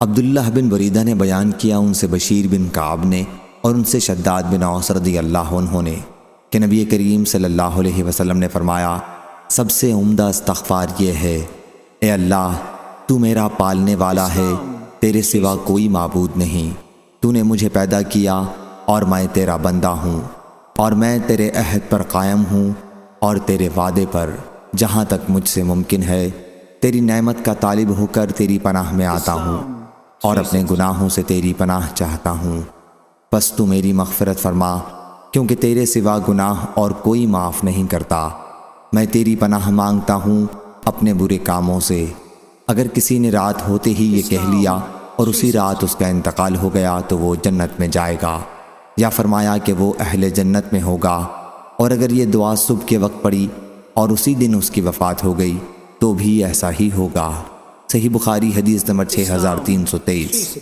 عبداللہ بن بریدہ نے بیان کیا ان سے بشیر بن کعب نے اور ان سے شداد بن اوس رضی اللہ عنہ نے کہ نبی کریم صلی اللہ علیہ وسلم نے فرمایا، سب سے عمدہ استغفار یہ ہے، اے اللہ تو میرا پالنے والا ہے، تیرے سوا کوئی معبود نہیں، تو نے مجھے پیدا کیا اور میں تیرا بندہ ہوں، اور میں تیرے عہد پر قائم ہوں اور تیرے وعدے پر جہاں تک مجھ سے ممکن ہے تیری نعمت کا طالب ہو کر تیری پناہ میں آتا ہوں اور اپنے گناہوں سے تیری پناہ چاہتا ہوں، پس تو میری مغفرت فرما کیونکہ تیرے سوا گناہ اور کوئی معاف نہیں کرتا۔ میں تیری پناہ مانگتا ہوں اپنے برے کاموں سے۔ اگر کسی نے رات ہوتے ہی یہ کہہ لیا اور اسی رات اس کا انتقال ہو گیا تو وہ جنت میں جائے گا، یا فرمایا کہ وہ اہل جنت میں ہوگا، اور اگر یہ دعا صبح کے وقت پڑی اور اسی دن اس کی وفات ہو گئی تو بھی ایسا ہی ہوگا۔ صحیح بخاری حدیث نمبر 6323۔